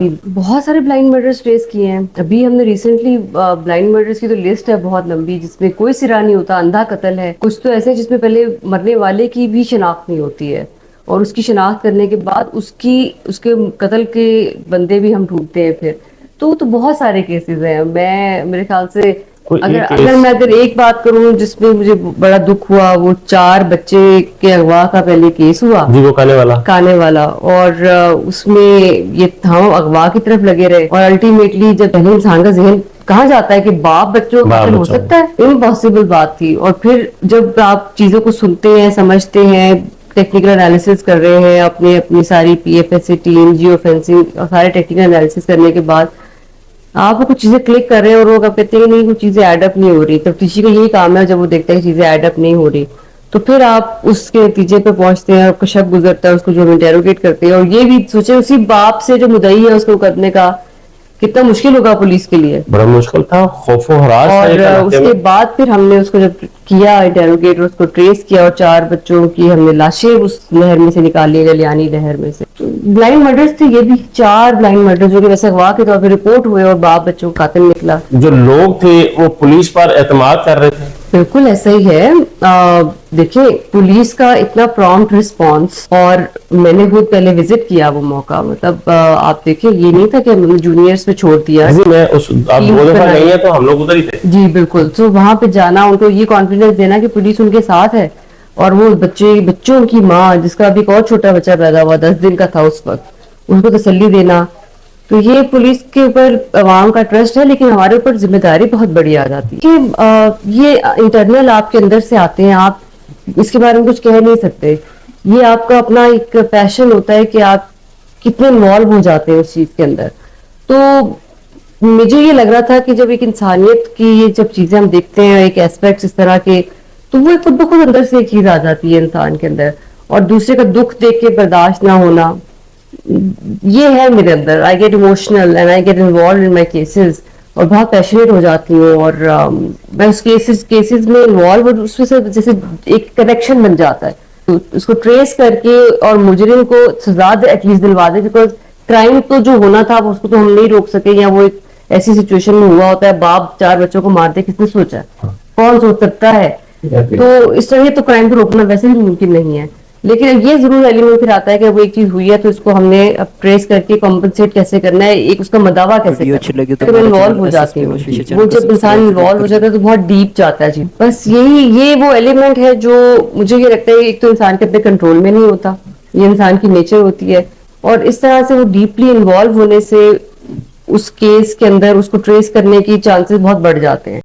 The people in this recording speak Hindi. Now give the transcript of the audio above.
बहुत सारे ब्लाइंड मर्डर्स ट्रेस किए हैं। अभी हमने रिसेंटली ब्लाइंड मर्डर्स की तो लिस्ट है बहुत लंबी, जिसमें कोई सिरा नहीं होता, अंधा कत्ल है। कुछ तो ऐसे जिसमें पहले मरने वाले की भी शिनाख्त नहीं होती है, और उसकी शिनाख्त करने के बाद उसके कत्ल के बंदे भी हम ढूंढते हैं फिर। तो बहुत सारे केसेस हैं। मैं मेरे ख्याल से कोई अगर एक अगर केस। मैं अगर एक बात करूं जिसमें मुझे बड़ा दुख हुआ, वो 4 बच्चे के अगवा का पहले केस हुआ, जी, वो खाने वाला। और उसमें ये हम अगवा की तरफ लगे रहे, और अल्टीमेटली जब पहले इंसान का जहन कहाँ जाता है कि बाप बच्चों का बाहर कत्ल हो बचाओ। सकता है, इम्पॉसिबल बात थी। और फिर जब आप चीजों को सुनते हैं, समझते हैं, टेक्निकल एनालिसिस कर रहे हैं, अपने अपनी सारी पीएफएससी टीम, जियो फेंसिंग और सारे टेक्निकल एनालिसिस करने के बाद आप कुछ चीजें क्लिक कर रहे हैं, और वो आप कहते हैं नहीं कुछ चीजें एडअप नहीं हो रही। तफ्तीशी का यही काम है, जब वो देखता है कि चीजें एडअप नहीं हो रही तो फिर आप उसके नतीजे पे पहुंचते हैं, आपका शक गुजरता है, उसको जो हम इंटेरोगेट करते हैं। और ये भी सोचे उसी बाप से जो मुद्दई है उसको करने का कितना मुश्किल होगा पुलिस के लिए। बड़ा मुश्किल था, खौफो हरास था और एक इलाके उसके में। बाद फिर हमने उसको जब किया इंटेरोगेट और उसको ट्रेस किया, और 4 बच्चों की हमने लाशें उस नहर में से निकाली, गलियानी नहर में से। ब्लाइंड मर्डर्स थे ये भी, 4 ब्लाइंड मर्डर्स जो कि वैसे अगवा के तौर पर रिपोर्ट हुए और बाप बच्चों का कातिल निकला। जो लोग थे वो पुलिस पर एतमाद कर रहे थे। बिल्कुल ऐसा ही है। देखिए पुलिस का इतना प्रॉम्प्ट रिस्पांस, और मैंने खुद पहले विजिट किया वो मौका, मतलब आप देखिए ये नहीं था कि हमने जूनियर्स पे छोड़ दिया। जी, मैं उस आप टीम्स दो दफा बनाई। नहीं है तो हम लोग उधर ही थे। जी बिल्कुल। तो वहां पे जाना, उनको ये कॉन्फिडेंस देना कि पुलिस उनके साथ है, और वो बच्चों की माँ जिसका अभी एक और छोटा बच्चा पैदा हुआ 10 दिन का था उस वक्त, उनको तसल्ली देना। तो ये पुलिस के ऊपर अवाम का ट्रस्ट है, लेकिन हमारे ऊपर जिम्मेदारी बहुत बड़ी आ जाती है कि ये इंटरनल आपके अंदर से आते हैं, आप इसके बारे में कुछ कह नहीं सकते। ये आपका अपना एक पैशन होता है कि आप कितने इन्वॉल्व हो जाते हैं उस चीज के अंदर। तो मुझे ये लग रहा था कि जब एक इंसानियत की ये जब चीजें हम देखते हैं, एक एस्पेक्ट इस तरह के, तो वो खुद ब खुद अंदर से एक चीज आ जाती है इंसान के अंदर। और दूसरे का दुख देख के बर्दाश्त ना होना, ये है मेरे अंदर। I get emotional and I get involve in my cases, और बहुत पैशनेट हो जाती हूँ। और मैं उस केसेस में इन्वॉल्व, और उसमें से जैसे एक कनेक्शन बन जाता है। तो उसको ट्रेस करके और मुजरिम को सजा एटलीस्ट दिलवा दे, बिकॉज क्राइम तो जो होना था उसको तो हम नहीं रोक सके, या वो एक ऐसी सिचुएशन में हुआ होता है, बाप 4 बच्चों को मार दे, किसने सोचा है? कौन सोच सकता है? तो इस तरह तो क्राइम को रोकना वैसे भी मुमकिन नहीं है। लेकिन ये जरूर एलिमेंट फिर आता है कि वो एक चीज हुई है तो इसको हमने ट्रेस करके कॉम्पनसेट कैसे करना है, एक उसका मदावा कैसे वीडियो अच्छी लगी तो करना है। हमारे इन्वॉल्व चैनल हो जाती हूँ, SSP वो को जब इंसान सब्सक्राइब इन्वॉल्व हो कर जाता है तो बहुत डीप जाता है जी। बस ये वो एलिमेंट है जो मुझे ये लगता है, एक तो इंसान के अपने कंट्रोल में नहीं होता, ये इंसान की नेचर होती है। और इस तरह से वो डीपली इन्वॉल्व होने से उस केस के अंदर उसको ट्रेस करने की चांसेस बहुत बढ़ जाते हैं।